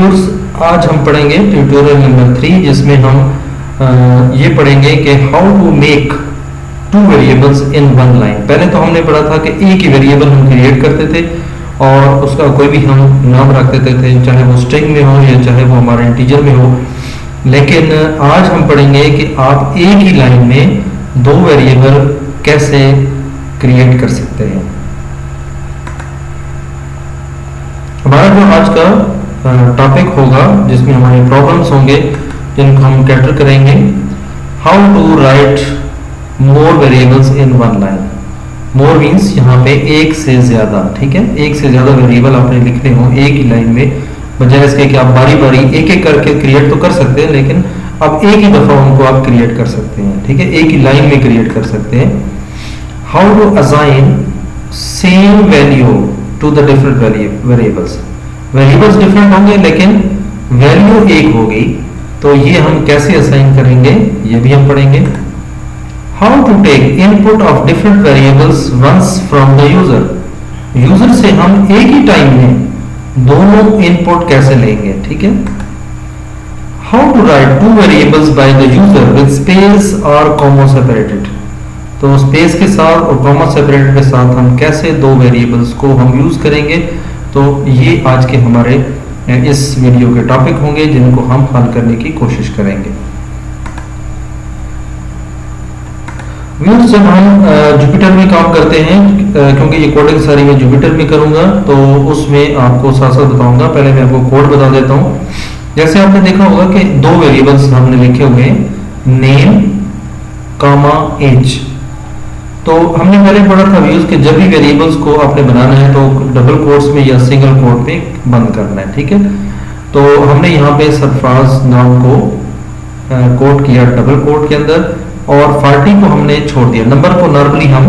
Friends आज हम पढ़ेंगे ट्यूटोरियल नंबर 3 जिसमें हम ये पढ़ेंगे कि how to make two variables in one line. पहले तो हमने पढ़ा था कि एक ही वेरिएबल हम क्रिएट करते थे और उसका कोई भी हम नाम रख देते थे, चाहे वो स्ट्रिंग में हो या चाहे वो हमारे इंटीजर में हो। लेकिन आज हम पढ़ेंगे कि आप एक ही लाइन में दो वेरिएबल कैसे क्रिएट कर सकते हैं। हमारा जो आज का टॉपिक होगा जिसमें हमारे प्रॉब्लम्स होंगे जिनको हम कैटर करेंगे, how to write more variables in one line. More means यहाँ पे एक से ज्यादा, ठीक है, एक से ज्यादा वेरिएबल आपने लिखने हो एक ही लाइन में, बजाय इसके कि आप बारी बारी एक एक करके क्रिएट तो कर सकते हैं, लेकिन अब एक ही दफा उनको आप क्रिएट कर सकते हैं, ठीक है, एक ही लाइन में क्रिएट कर सकते हैं। How to assign same value to the different variables. Variables different होंगे लेकिन वैल्यू एक होगी, तो ये हम कैसे असाइन करेंगे ये भी हम पढ़ेंगे। How to take input of different variables once from the user. User से हम एक ही टाइम में दोनों इनपुट कैसे लेंगे, ठीक है। How to write two variables by the user with space और कॉमा सेपरेटेड। तो स्पेस के साथ और कॉमा सेपरेटेड के साथ हम कैसे दो वेरिएबल्स को हम यूज करेंगे, तो ये आज के हमारे इस वीडियो के टॉपिक होंगे जिनको हम हल करने की कोशिश करेंगे। व्यूअर्स, जब हम जुपिटर में काम करते हैं, क्योंकि ये कोडिंग सारी मैं जुपिटर में करूंगा तो उसमें आपको साथ साथ बताऊंगा। पहले मैं आपको कोड बता देता हूं। जैसे आपने देखा होगा कि दो वेरिएबल्स हमने लिखे हुए हैं, नेम कामा एज। तो हमने पहले पढ़ा था व्यूज कि जब भी वेरिएबल्स को आपने बनाना है तो डबल कोट्स में या सिंगल कोट में बंद करना है, ठीक है। तो हमने यहाँ पे सरफराज नाम को कोट किया डबल कोट के अंदर और 40 को हमने छोड़ दिया। नंबर को नॉर्मली हम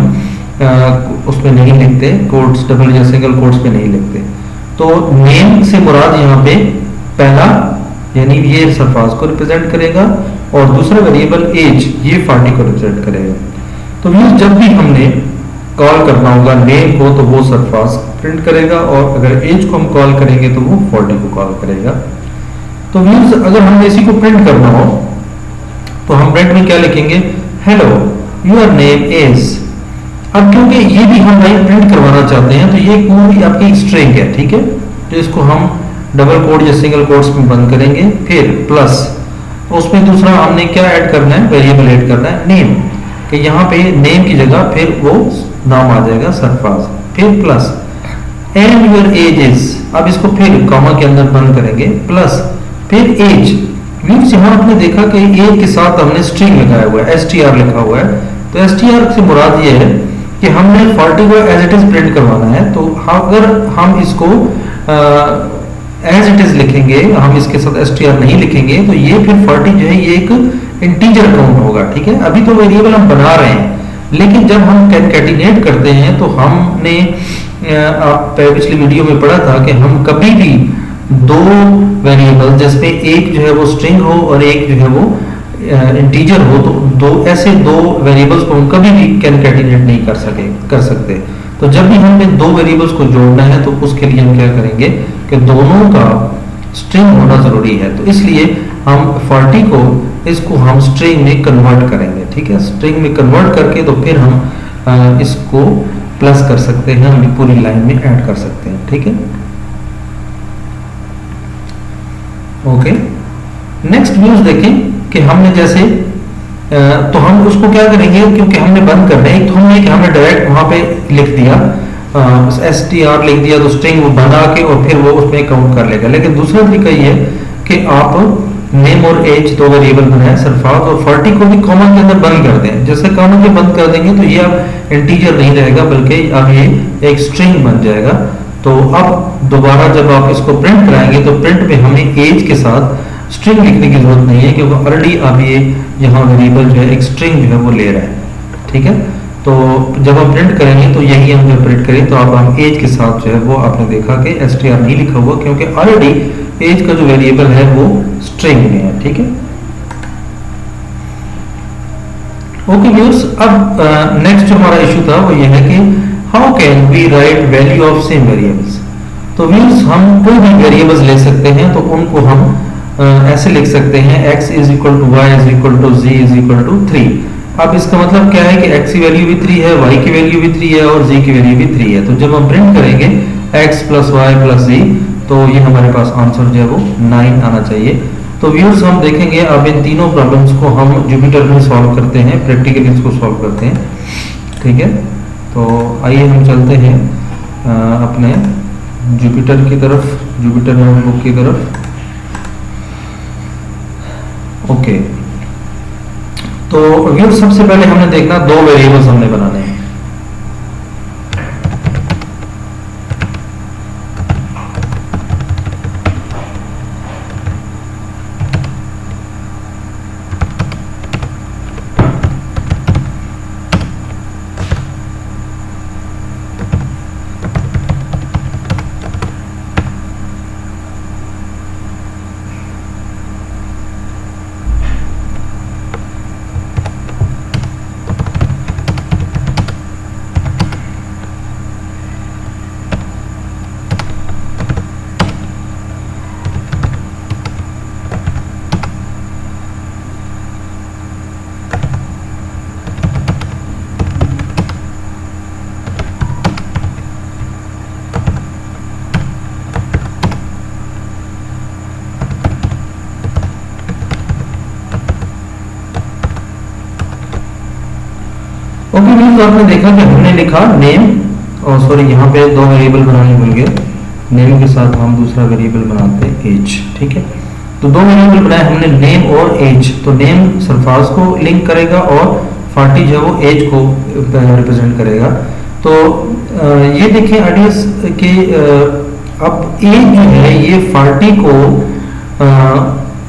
उसमें नहीं लिखते, कोट्स डबल या सिंगल कोट्स में नहीं लिखते। तो नेम से मुराद यहाँ पे पहला यानी ये सरफराज को रिप्रेजेंट करेगा और दूसरा वेरिएबल एज ये 40 को रिप्रेजेंट करेगा। तो जब भी हमने कॉल करना होगा नेम को तो वो सरफराज प्रिंट करेगा और अगर एज को हम कॉल करेंगे तो वो 40 को कॉल करेगा। तो व्यूज अगर हमने इसी को प्रिंट करना हो तो हम प्रिंट में क्या लिखेंगे, हेलो योर नेम इज। अब क्योंकि ये भी हम लाइन प्रिंट करवाना चाहते हैं तो ये पूरी आपकी स्ट्रिंग है, ठीक है, तो इसको हम डबल कोट या सिंगल कोट्स में बंद करेंगे। फिर प्लस उसमें दूसरा हमने क्या ऐड करना है, वेरिएबल ऐड करना है नेम, कि यहाँ पे नेम की जगह फिर वो नाम आ जाएगा सरफराज, फिर plus and your age is. अब इसको फिर कॉमा के अंदर बंद करेंगे, प्लस फिर एज। मीन्स यहाँ आपने देखा कि एज के साथ हमने स्ट्रिंग लगाया हुआ है, str लिखा हुआ है। तो str से मुराद ये है कि हमने 40 को एज इट इज प्रिंट करवाना है। तो अगर हम इसको एज इट इज लिखेंगे, हम इसके साथ str नहीं लिखेंगे, तो ये फिर 40 जो है ये एक इंटीजर काउंट होगा, ठीक है। अभी तो वेरिएबल हम बना रहे हैं, लेकिन जब हम कैटेनेट करते हैं तो हमने आप पिछली वीडियो में पढ़ा था कि हम कभी भी दो वेरिएबल जिसमें एक जो है वो स्ट्रिंग हो और एक जो है वो इंटीजर हो, तो दो ऐसे दो वेरिएबल्स को हम कभी भी कैटेनेट नहीं कर सकते। तो जब भी हमें दो वेरिएबल्स को जोड़ना है तो उसके लिए हम क्या करेंगे कि दोनों का स्ट्रिंग होना जरूरी है। तो इसलिए हम 40 को इसको हम स्ट्रिंग में कन्वर्ट करेंगे, ठीक है। स्ट्रिंग में कन्वर्ट करके तो फिर हम इसको प्लस कर सकते हैं, हम पूरी लाइन में ऐड कर सकते हैं, ठीक है। ओके, नेक्स्ट व्यूज देखें कि हमने जैसे तो हम उसको क्या करेंगे, क्योंकि हमने बंद करना है, तो हमने डायरेक्ट वहां पे लिख दिया str लिख दिया तो स्ट्रिंग वो बना के और फिर वो उसमें काउंट कर लेगा। लेकिन दूसरा तरीका ये है कि आप नेम और एज दो वेरिएबल बनाए सरफराज और 40 को भी कॉमा के अंदर बंद कर दें। जैसे कॉमा के बंद कर देंगे तो ये अब इंटीजर नहीं रहेगा बल्कि अब ये एक स्ट्रिंग बन जाएगा। तो अब दोबारा जब आप इसको प्रिंट कराएंगे तो प्रिंट में हमें एज के साथ स्ट्रिंग लिखने की जरूरत नहीं है, क्योंकि ऑलरेडी अब ये यहाँ वेरिएबल जो है एक स्ट्रिंग जो है वो ले रहा है, ठीक है। तो जब हम प्रिंट करेंगे तो यही हम जब प्रिंट करें तो अब हम एज के साथ जो है वो आपने देखा कि str नहीं लिखा हुआ, क्योंकि ऑलरेडी एज का जो वेरिएबल है वो स्ट्रिंग में है, ठीक है। ओके व्यूअर्स, अब नेक्स्ट जो हमारा इशू था वो ये है कि how can we write value of same variables. तो व्यूअर्स हम कोई भी वेरिएबल्स ले सकते हैं, तो उनको हम ऐसे लिख सकते हैं x is equal to y is equal to z is equal to 3। अब इसका मतलब क्या है कि x की वैल्यू भी 3 है, y की वैल्यू भी 3 है और z की वैल्यू भी 3 है। तो जब हम प्रिंट करेंगे x प्लस वाई प्लस जी, तो ये हमारे पास आंसर जो है वो 9 आना चाहिए। तो व्यूअर्स हम देखेंगे अब इन तीनों प्रॉब्लम्स को हम जुपिटर में सॉल्व करते हैं, प्रैक्टिकली इसको सॉल्व करते हैं, ठीक है। तो आइए हम चलते हैं अपने जुपिटर की तरफ, जुपिटर नोटबुक की तरफ। ओके, तो व्यूअर्स सबसे पहले हमने देखना 2 वेरिएबल्स हमने बनाने हैं। ओके तो आपने देखा कि हमने लिखा नेम, और सॉरी यहाँ पे 2 वेरिएबल बनाने भूल गए, नेम के साथ हम दूसरा वेरिएबल बनाते हैं एज, ठीक है। तो 2 वेरिएबल बनाए हमने, नेम और एज। तो नेम सरफास को लिंक करेगा और 40 जो है वो एज को रिप्रेजेंट करेगा। तो ये देखें आइडियस कि अब एज जो है ये 40 को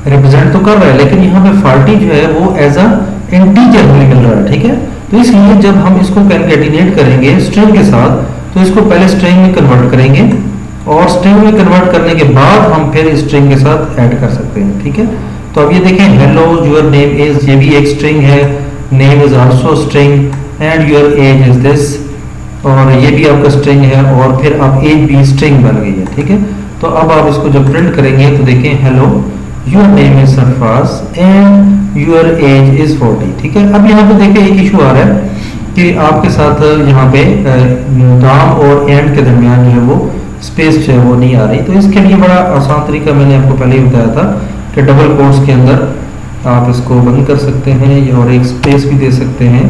रिप्रेजेंट तो कर रहा है, लेकिन यहाँ पे 40 जो है वो एज अ इंटीजर हमें मिल रहा है, ठीक है। तो इसलिए जब हम इसको कैलकुलेट करेंगे स्ट्रिंग के साथ, तो इसको पहले स्ट्रिंग में कन्वर्ट करेंगे और स्ट्रिंग में कन्वर्ट करने के बाद हम फिर स्ट्रिंग के साथ ऐड कर सकते हैं, ठीक है। तो अब ये देखें, हेलो योर नेम इज, ये भी एक स्ट्रिंग है, name is also string and your age is this, और ये भी आपका स्ट्रिंग है, और फिर अब एज भी स्ट्रिंग बन गई है, ठीक है। तो अब आप इसको जब प्रिंट करेंगे तो देखें, hello your name is Sarfas and your age is 40, ठीक है। अब यहाँ पे देखें एक इशू आ रहा है कि आपके साथ यहाँ पे नाम और एंड के दरमियान जो है वो स्पेस जो है वो नहीं आ रही। तो इसके लिए बड़ा आसान तरीका मैंने आपको पहले ही बताया था कि डबल कोट्स के अंदर आप इसको बंद कर सकते हैं और एक स्पेस भी दे सकते हैं,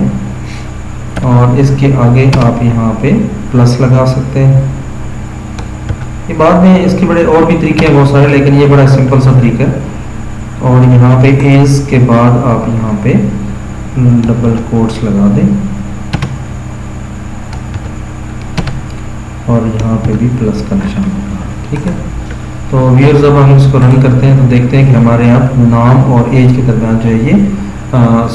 और इसके आगे आप यहाँ पे प्लस लगा सकते हैं। ये बाद में इसके बड़े और भी तरीके हैं बहुत सारे, लेकिन ये बड़ा सिंपल सा तरीका है। और यहाँ पे एज के बाद आप यहाँ पे डबल कोट्स लगा दें और यहाँ पे भी प्लस का निशान होगा, ठीक है। तो व्यूअर्स जब हम इसको रन करते हैं तो देखते हैं कि हमारे यहाँ नाम और एज के दरमियान जो है ये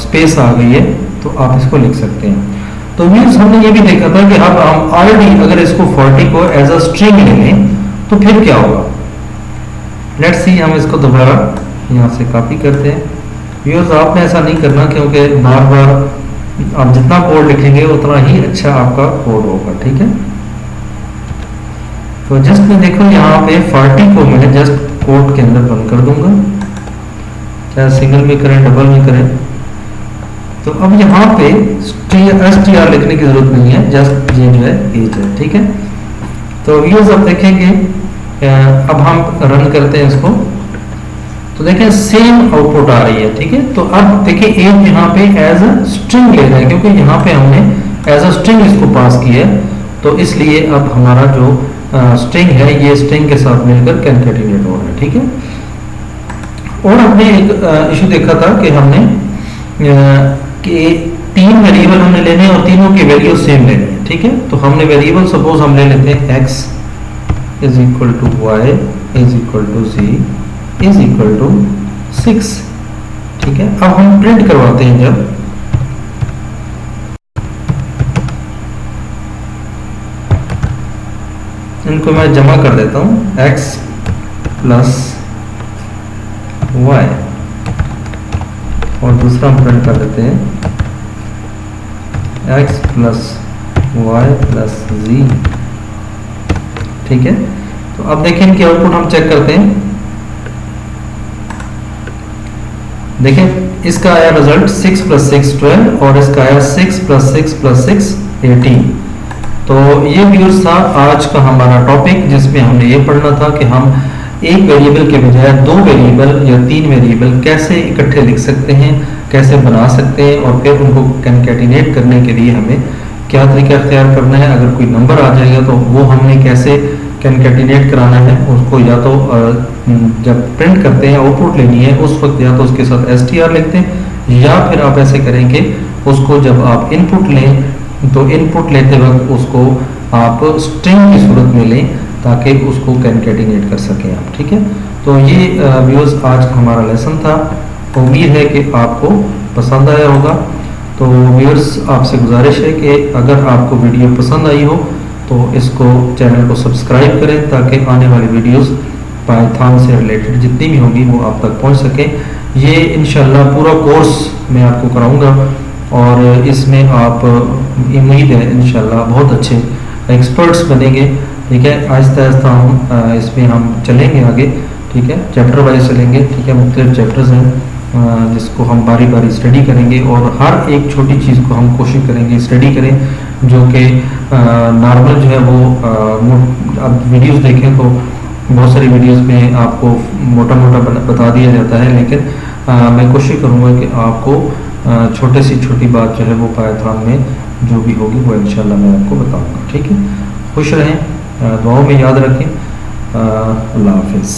स्पेस आ गई है, तो आप इसको लिख सकते हैं। तो व्यूअर्स हमने ये भी देखा था कि अब हम ऑलरेडी अगर इसको 40 को एज अ स्ट्रिंग ले लें तो फिर क्या होगा। लेट्स सी, हम इसको दोबारा यहाँ से कॉपी करते हैं। व्यूअर्स आपने ऐसा नहीं करना, क्योंकि बार बार आप जितना कोड लिखेंगे उतना ही अच्छा आपका कोड होगा, ठीक है। तो जस्ट मैं देखो यहाँ पे 40 को मैं जस्ट कोड के अंदर बंद कर दूंगा, चाहे सिंगल में करें डबल में करें। तो अब यहाँ पे str लिखने की जरूरत नहीं है, जस्ट ये जो है एज है, ठीक है। तो व्यूअर्स अब देखेंगे, अब हम रन करते हैं इसको, तो देखें सेम आउटपुट आ रही है, ठीक है। तो अब देखिए एज यहाँ पे एज अ स्ट्रिंग ले रहा है, क्योंकि यहाँ पे हमने एज अ स्ट्रिंग इसको पास किया है, तो इसलिए अब हमारा जो स्ट्रिंग है ये स्ट्रिंग के साथ मिलकर कैलकुलेट हो रहा है, ठीक है। और हमने एक इशू देखा था कि हमने कि 3 वेरिएबल हमने लेने और तीनों की वैल्यू सेम लेनी है, ठीक है। तो हमने वेरिएबल सपोज हम ले लेते हैं x is equal to y is equal to z is equal to 6, ठीक है। अब हम प्रिंट करवाते हैं, जब इनको मैं जमा कर देता हूं, x प्लस वाई, और दूसरा हम प्रिंट कर देते हैं x plus y plus z, ठीक है। तो अब देखिए इनकी आउटपुट हम चेक करते हैं। देखिए इसका आया रिजल्ट 6 + 6 12 और इसका आया 6 + 6 + 6 18। तो ये व्यूअर्स था आज का हमारा टॉपिक, जिसमें हमने ये पढ़ना था कि हम एक वेरिएबल के बजाय 2 वेरिएबल या 3 वेरिएबल कैसे इकट्ठे लिख सकते हैं, कैसे बना सकते हैं, और फिर उनको कंकैटिनेट करने के लिए हमें क्या तरीका अख्तियार करना है। अगर कोई नंबर आ जाएगा तो वो हमने कैसे कंकैटिनेट कराना है उसको, या तो जब प्रिंट करते हैं आउटपुट लेनी है उस वक्त या तो उसके साथ str लिखते हैं, या फिर आप ऐसे करेंगे उसको जब आप इनपुट लें तो इनपुट लेते वक्त उसको आप स्ट्रिंग की सूरत में लें ताकि उसको कंकैटिनेट कर सकें आप। ठीक है, तो ये व्यूअर्स आज का हमारा लेसन था। उम्मीद है कि आपको पसंद आया होगा। तो व्यूअर्स आपसे गुजारिश है कि अगर आपको वीडियो पसंद आई हो तो इसको चैनल को सब्सक्राइब करें ताकि आने वाली वीडियोस पाइथन से रिलेटेड जितनी भी होंगी वो आप तक पहुंच सकें। ये इंशाल्लाह पूरा कोर्स मैं आपको कराऊंगा और इसमें आप उम्मीद है इंशाल्लाह बहुत अच्छे एक्सपर्ट्स बनेंगे। ठीक है, आहिस्ता आहिस्ता हम इसमें हम चलेंगे आगे। ठीक है, चैप्टर वाइज चलेंगे। ठीक है, मुख्तलिफ चैप्टर्स हैं जिसको हम बारी बारी स्टडी करेंगे और हर एक छोटी चीज़ को हम कोशिश करेंगे स्टडी करें, जो कि नॉर्मल जो है वो अब वीडियोस देखें तो बहुत सारी वीडियोस में आपको मोटा मोटा बता दिया जाता है, लेकिन मैं कोशिश करूँगा कि आपको छोटे से छोटी बात जो है वो पाइथन में जो भी होगी वो इंशाल्लाह मैं आपको बताऊँगा। ठीक है, खुश रहें, दुआओं में याद रखें। अल्लाह हाफिज़।